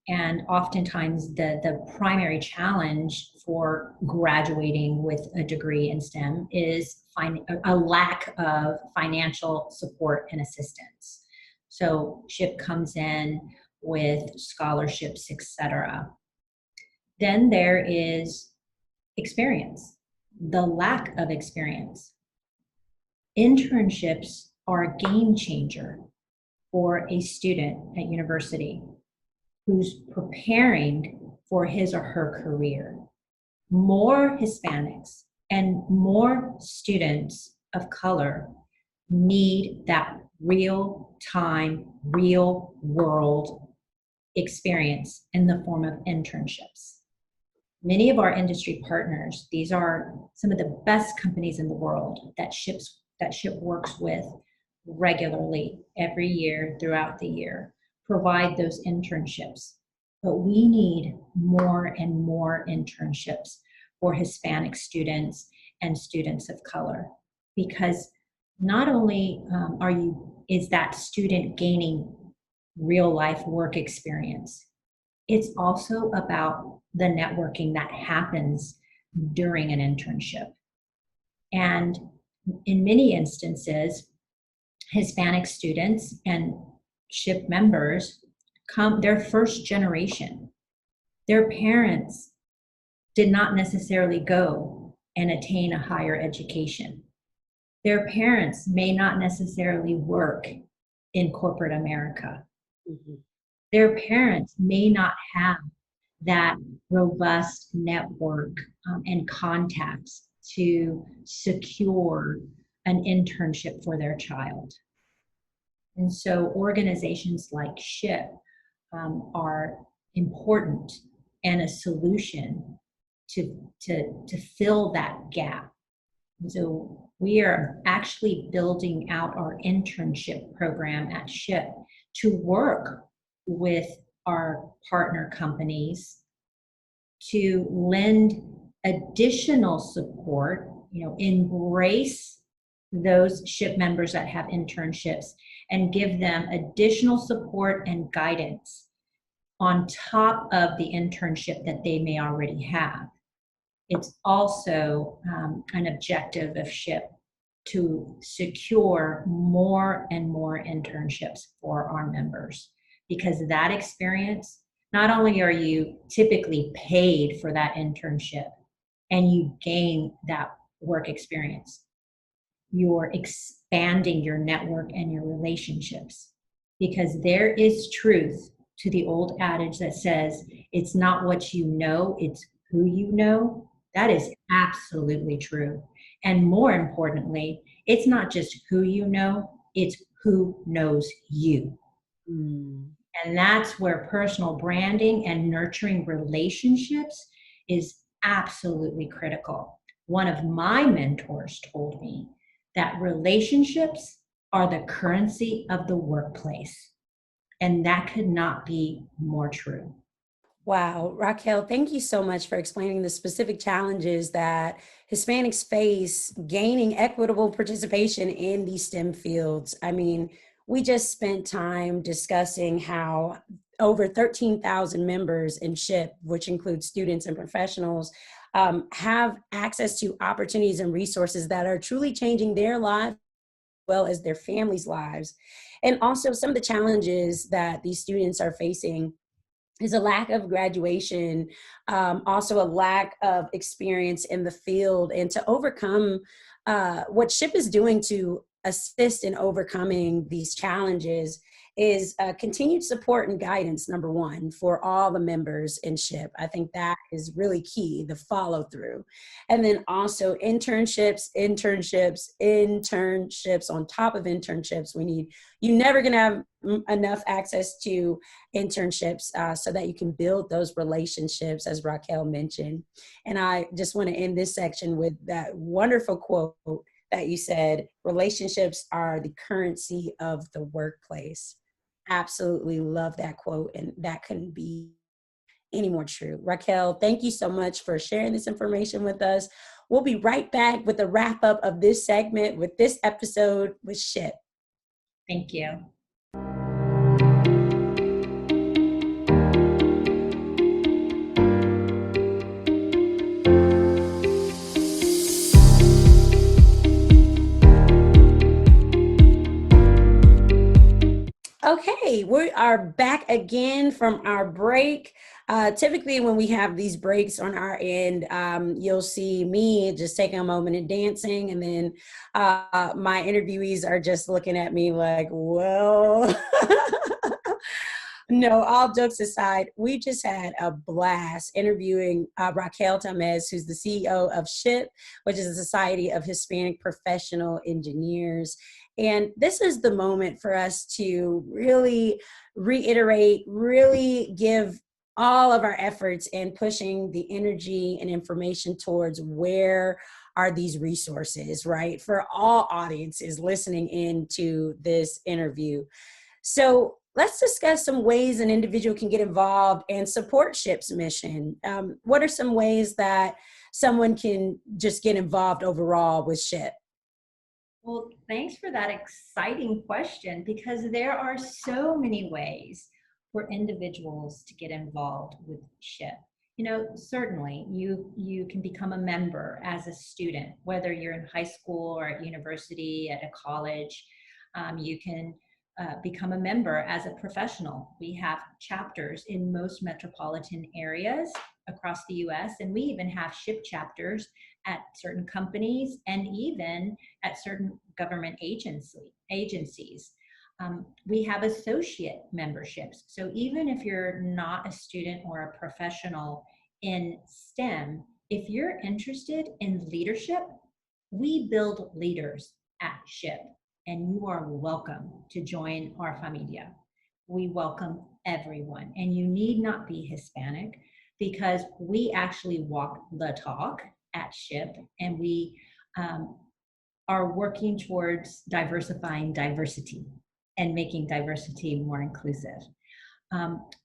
And oftentimes the primary challenge for graduating with a degree in STEM is a lack of financial support and assistance. So SHPE comes in with scholarships, etc. Then there is experience, the lack of experience. Internships are a game changer for a student at university who's preparing for his or her career. More Hispanics and more students of color need that real-time, real-world experience in the form of internships. Many of our industry partners, these are some of the best companies in the world that SHPE works with regularly every year throughout the year, provide those internships. But we need more and more internships for Hispanic students and students of color, because not only is that student gaining real life work experience, it's also about the networking that happens during an internship. And in many instances, Hispanic students and SHPE members they're first generation. Their parents did not necessarily go and attain a higher education. Their parents may not necessarily work in corporate America. Mhm. Their parents may not have that robust network and contacts to secure an internship for their child. And so organizations like SHPE are important and a solution to fill that gap. And so we are actually building out our internship program at SHPE to work with our partner companies to lend additional support, embrace those SHPE members that have internships and give them additional support and guidance on top of the internship that they may already have. It's also an objective of SHPE to secure more and more internships for our members, because that experience, not only are you typically paid for that internship and you gain that work experience, you're expanding your network and your relationships, because there is truth to the old adage that says it's not what you know, it's who you know. That is absolutely true. And more importantly, it's not just who you know, it's who knows you. Mm. And that's where personal branding and nurturing relationships is absolutely critical. One of my mentors told me that relationships are the currency of the workplace. And that could not be more true. Wow, Raquel, thank you so much for explaining the specific challenges that Hispanics face gaining equitable participation in these STEM fields. I mean, we just spent time discussing how over 13,000 members in SHPE, which includes students and professionals, have access to opportunities and resources that are truly changing their lives as well as their families' lives. And also some of the challenges that these students are facing is a lack of graduation, also a lack of experience in the field, and to overcome what SHPE is doing to assist in overcoming these challenges is continued support and guidance, number one, for all the members in SHPE. I think that is really key, the follow through. And then also internships on top of internships. You're never gonna have enough access to internships so that you can build those relationships, as Raquel mentioned. And I just want to end this section with that wonderful quote that you said: relationships are the currency of the workplace. Absolutely love that quote, and that couldn't be any more true. Raquel, thank you so much for sharing this information with us. We'll be right back with a wrap up of this segment with this episode with SHPE. Thank you. Okay, we are back again from our break. Typically, when we have these breaks on our end, you'll see me just taking a moment and dancing, and then my interviewees are just looking at me like, well, no, all jokes aside, we just had a blast interviewing Raquel Tamez, who's the CEO of SHPE, which is a Society of Hispanic Professional Engineers. And this is the moment for us to really reiterate, really give all of our efforts in pushing the energy and information towards where are these resources, right? For all audiences listening into this interview. So let's discuss some ways an individual can get involved and support SHPE's mission. What are some ways that someone can just get involved overall with SHPE? Well, thanks for that exciting question, because there are so many ways for individuals to get involved with SHIP. You know, certainly you can become a member as a student, whether you're in high school or at university, at a college. You can become a member as a professional. We have chapters in most metropolitan areas across the US, and we even have SHIP chapters at certain companies and even at certain government agencies. We have associate memberships. So even if you're not a student or a professional in STEM, if you're interested in leadership, we build leaders at SHIP, and you are welcome to join our familia. We welcome everyone, and you need not be Hispanic, because we actually walk the talk at SHIP, and we are working towards diversifying diversity and making diversity more inclusive.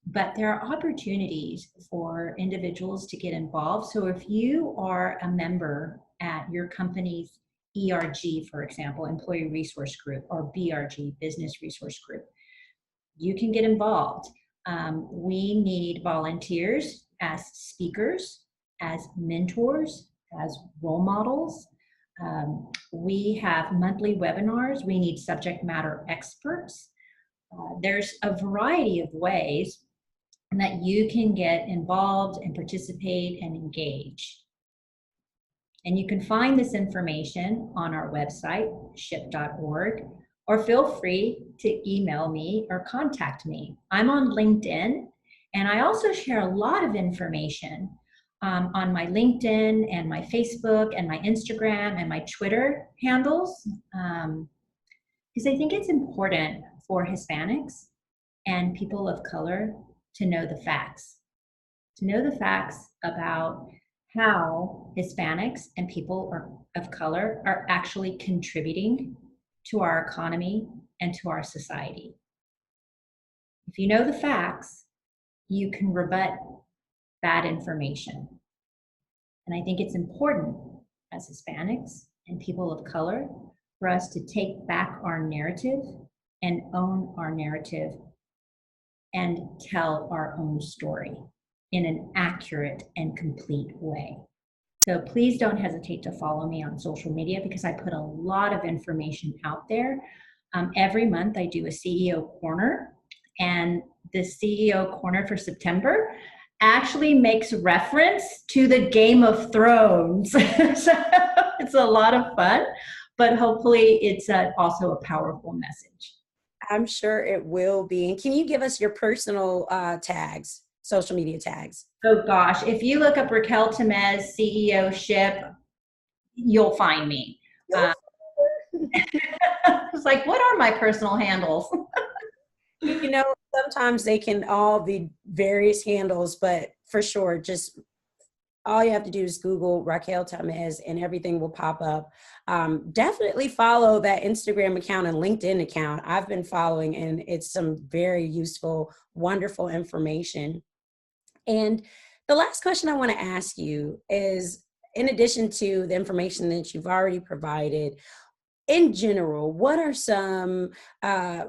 But there are opportunities for individuals to get involved. So if you are a member at your company's ERG, for example, Employee Resource Group, or BRG, Business Resource Group, you can get involved. We need volunteers as speakers, as mentors, as role models. We have monthly webinars. We need subject matter experts. There's a variety of ways that you can get involved and participate and engage. And you can find this information on our website, ship.org, or feel free to email me or contact me. I'm on LinkedIn, and I also share a lot of information on my LinkedIn and my Facebook and my Instagram and my Twitter handles, because I think it's important for Hispanics and people of color to know the facts about how Hispanics and people of color are actually contributing to our economy and to our society. If you know the facts, you can rebut bad information. And I think it's important as Hispanics and people of color for us to take back our narrative and own our narrative and tell our own story in an accurate and complete way. So please don't hesitate to follow me on social media, because I put a lot of information out there. Every month I do a CEO Corner, and the CEO Corner for September actually makes reference to the Game of Thrones. So it's a lot of fun, but hopefully it's also a powerful message. I'm sure it will be. And can you give us your personal tags, social media tags? Oh gosh, if you look up Raquel Tamez, CEO SHIP, you'll find me. It's like, what are my personal handles? You know, sometimes they can all be various handles, but for sure, just all you have to do is Google Raquel Tamez and everything will pop up. Definitely follow that Instagram account and LinkedIn account. I've been following, and it's some very useful, wonderful information. And the last question I want to ask you is, in addition to the information that you've already provided, in general, what are some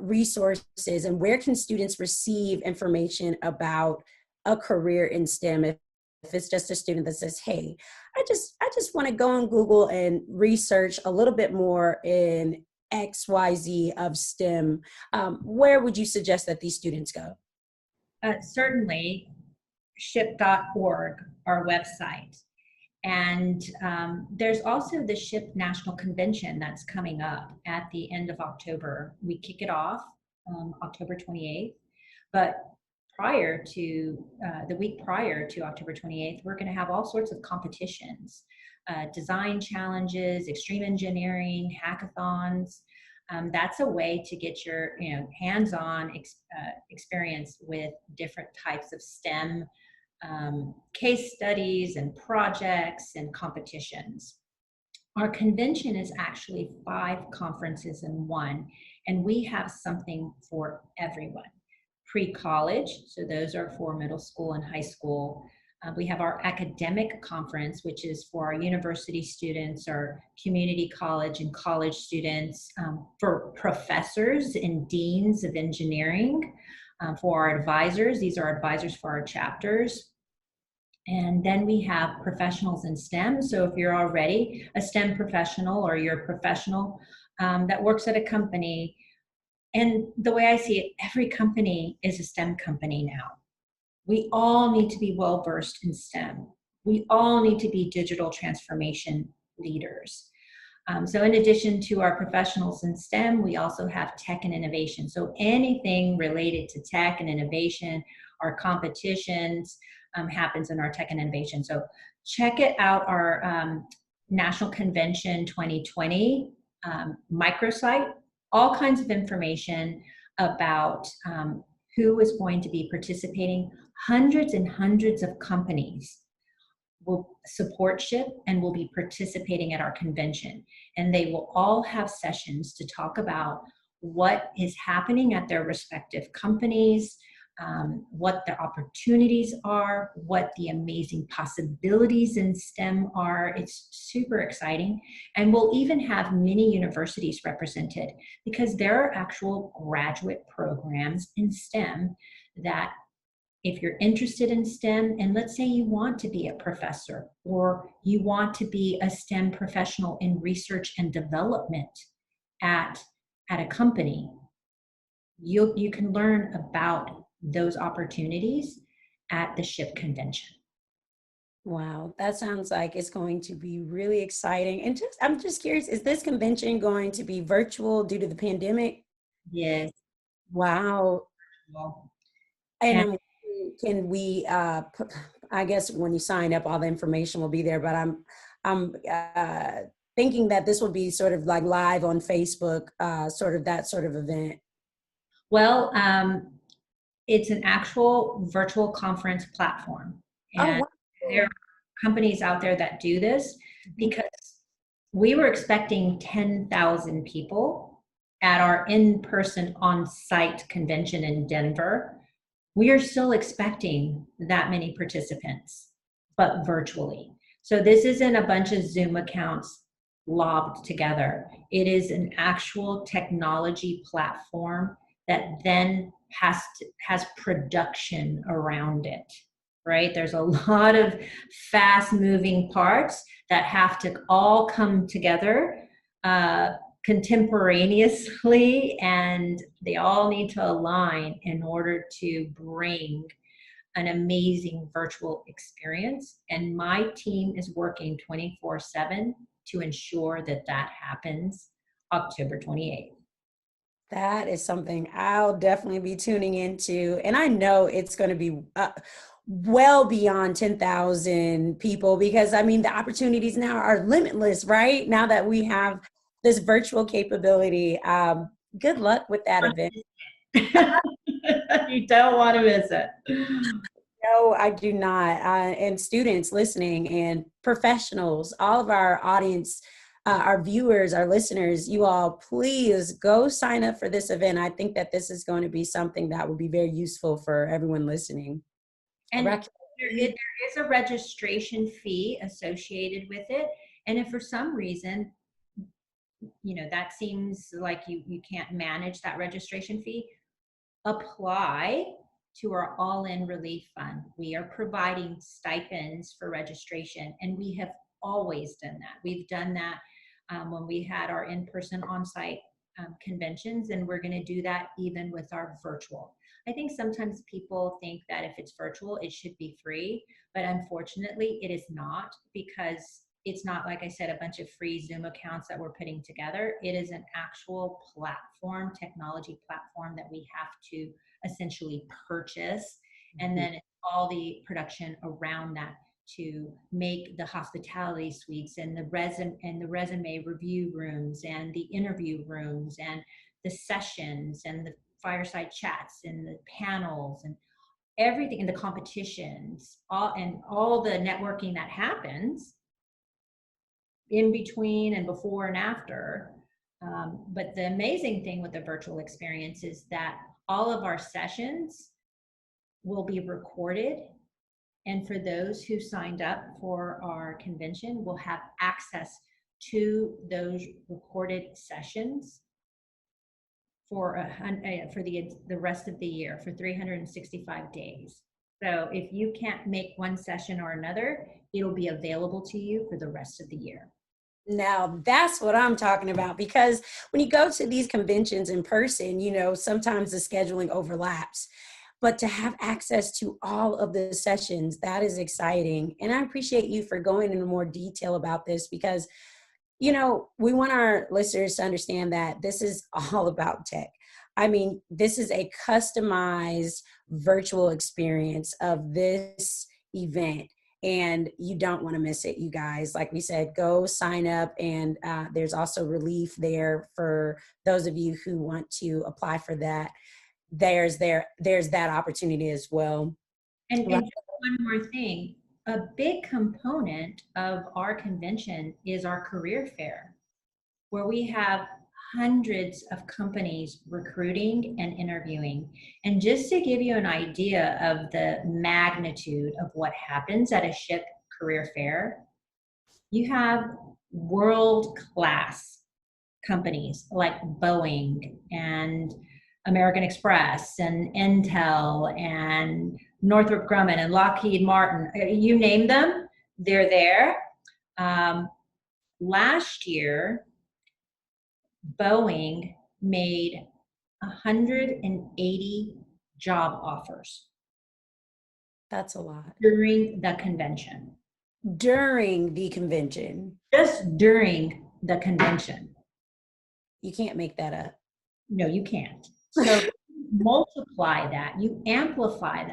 resources, and where can students receive information about a career in STEM? If it's just a student that says, hey, I just want to go on Google and research a little bit more in XYZ of STEM, where would you suggest that these students go? Certainly, ship.org, our website. And there's also the SHIP National Convention that's coming up at the end of October. We kick it off October 28th, but prior to the week prior to October 28th, we're going to have all sorts of competitions, design challenges, extreme engineering, hackathons. That's a way to get your hands-on experience with different types of STEM case studies and projects and competitions. Our convention is actually 5 conferences in one, and we have something for everyone. Pre-college, so those are for middle school and high school We have our academic conference, which is for our university students, our community college and college students, for professors and deans of engineering, for our advisors. These are advisors for our chapters. And then we have professionals in STEM. So if you're already a STEM professional or you're a professional that works at a company, and the way I see it, every company is a STEM company now. We all need to be well-versed in STEM. We all need to be digital transformation leaders. So in addition to our professionals in STEM, we also have tech and innovation. So anything related to tech and innovation, our competitions happens in our tech and innovation. So check it out, our National Convention 2020 microsite, all kinds of information about who is going to be participating. Hundreds and hundreds of companies will support SHPE and will be participating at our convention. And they will all have sessions to talk about what is happening at their respective companies, what the opportunities are, what the amazing possibilities in STEM are. It's super exciting. And we'll even have many universities represented, because there are actual graduate programs in STEM that, if you're interested in STEM, and let's say you want to be a professor or you want to be a STEM professional in research and development at a company, you can learn about those opportunities at the SHPE convention. Wow, that sounds like it's going to be really exciting. And I'm just curious, is this convention going to be virtual due to the pandemic? Yes. Wow. Well, And can we, I guess when you sign up, all the information will be there, but I'm thinking that this will be sort of like live on Facebook, sort of that sort of event. well, it's an actual virtual conference platform. Oh, And wow. there are companies out there that do this, because we were expecting 10,000 people at our in-person on-site convention in Denver. We are still expecting that many participants, but virtually. So this isn't a bunch of Zoom accounts lobbed together. It is an actual technology platform that then has production around it, right? There's a lot of fast moving parts that have to all come together contemporaneously, and they all need to align in order to bring an amazing virtual experience. And my team is working 24/7 to ensure that that happens October 28th. That is something I'll definitely be tuning into. And I know it's going to be well beyond 10,000 people, because I mean, the opportunities now are limitless, right? Now that we have this virtual capability. Good luck with that event. You don't want to miss it. No, I do not. And students listening and professionals, all of our audience, our viewers, our listeners, you all, please go sign up for this event. I think that this is going to be something that will be very useful for everyone listening. And there is a registration fee associated with it. And if for some reason, that seems like you can't manage that registration fee, apply to our all-in relief fund. We are providing stipends for registration, and we have always done that. We've done that when we had our in-person on-site conventions, and we're going to do that even with our virtual. I think sometimes people think that if it's virtual, it should be free, but unfortunately it is not, because it's not, like I said, a bunch of free Zoom accounts that we're putting together. It is an actual platform, technology platform, that we have to essentially purchase. And then all the production around that to make the hospitality suites and the resume review rooms and the interview rooms and the sessions and the fireside chats and the panels and everything, and the competitions, all the networking that happens in between and before and after. But the amazing thing with the virtual experience is that all of our sessions will be recorded And for those who signed up for our convention, will have access to those recorded sessions for the rest of the year, for 365 days. So if you can't make one session or another, it'll be available to you for the rest of the year. Now that's what I'm talking about, because when you go to these conventions in person, you know, sometimes the scheduling overlaps, but to have access to all of the sessions, that is exciting. And I appreciate you for going into more detail about this, because, you know, we want our listeners to understand that this is all about tech. I mean, this is a customized virtual experience of this event, and you don't want to miss it, you guys. Like we said, go sign up, and there's also relief there for those of you who want to apply for that. There's that opportunity as well. And just one more thing, a big component of our convention is our career fair, where we have hundreds of companies recruiting and interviewing. And just to give you an idea of the magnitude of what happens at a SHPE career fair, you have world-class companies like Boeing and American Express and Intel and Northrop Grumman and Lockheed Martin. You name them, they're there. Last year, Boeing made 180 job offers. That's a lot. During the convention. During the convention. Just during the convention. You can't make that up. No, you can't. So multiply that, you amplify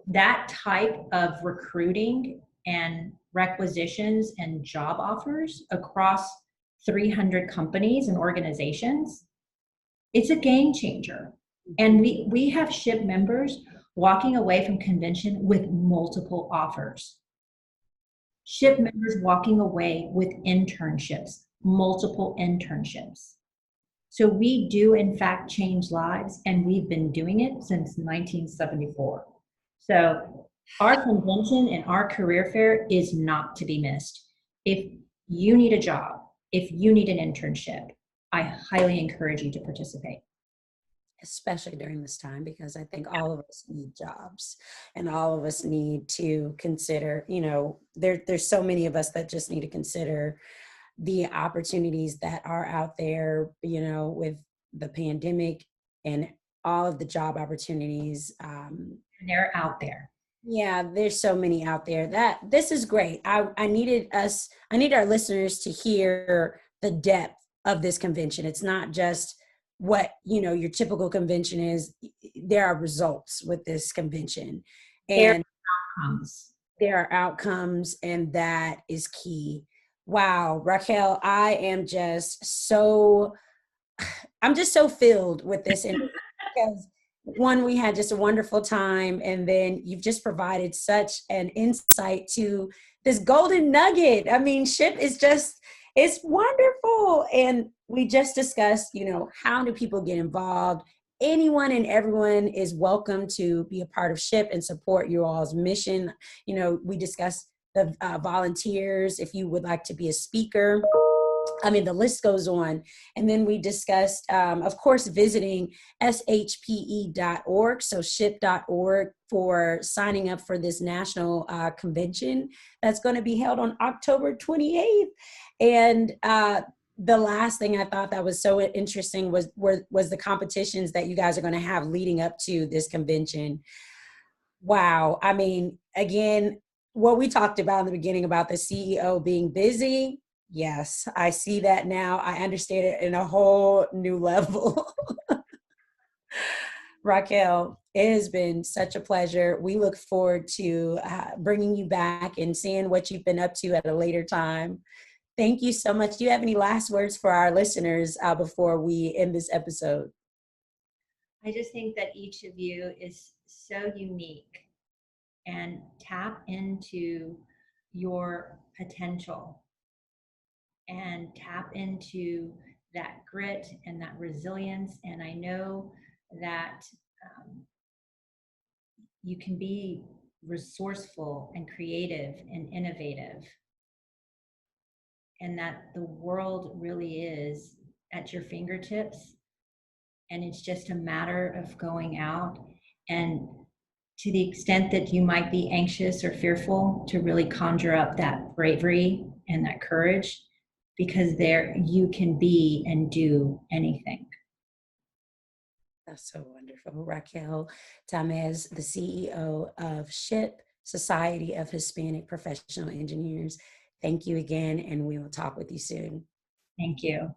that type of recruiting and requisitions and job offers across 300 companies and organizations. It's a game changer. And we have SHPE members walking away from convention with multiple offers. SHPE members walking away with internships, multiple internships. So we do in fact change lives, and we've been doing it since 1974. So our convention and our career fair is not to be missed. If you need a job, if you need an internship, I highly encourage you to participate. Especially during this time, because I think all of us need jobs, and all of us need to consider, you know, there's so many of us that just need to consider the opportunities that are out there, you know, with the pandemic and all of the job opportunities. They're out there. Yeah, there's so many out there. That this is great. I need our listeners to hear the depth of this convention. It's not just what, you know, your typical convention is. There are results with this convention, and there are outcomes, and that is key. Wow, Raquel, I'm just so filled with this because one, we had just a wonderful time, and then you've just provided such an insight to this golden nugget. I mean, SHPE is just, it's wonderful. And we just discussed, you know, how do people get involved? Anyone and everyone is welcome to be a part of SHPE and support you all's mission. You know, we discussed the volunteers, if you would like to be a speaker. I mean, the list goes on. And then we discussed, of course, visiting shpe.org, so ship.org, for signing up for this national convention that's going to be held on October 28th. And the last thing I thought that was so interesting was the competitions that you guys are going to have leading up to this convention. Wow. I mean, again, what we talked about in the beginning about the CEO being busy, yes, I see that now. I understand it in a whole new level. Raquel, it has been such a pleasure. We look forward to bringing you back and seeing what you've been up to at a later time. Thank you so much. Do you have any last words for our listeners before we end this episode? I just think that each of you is so unique, and tap into your potential and tap into that grit and that resilience. And I know that you can be resourceful and creative and innovative, and that the world really is at your fingertips, and it's just a matter of going out, and to the extent that you might be anxious or fearful, to really conjure up that bravery and that courage, because there you can be and do anything. That's so wonderful. Raquel Tamez, the CEO of SHPE, Society of Hispanic Professional Engineers. Thank you again, and we will talk with you soon. Thank you.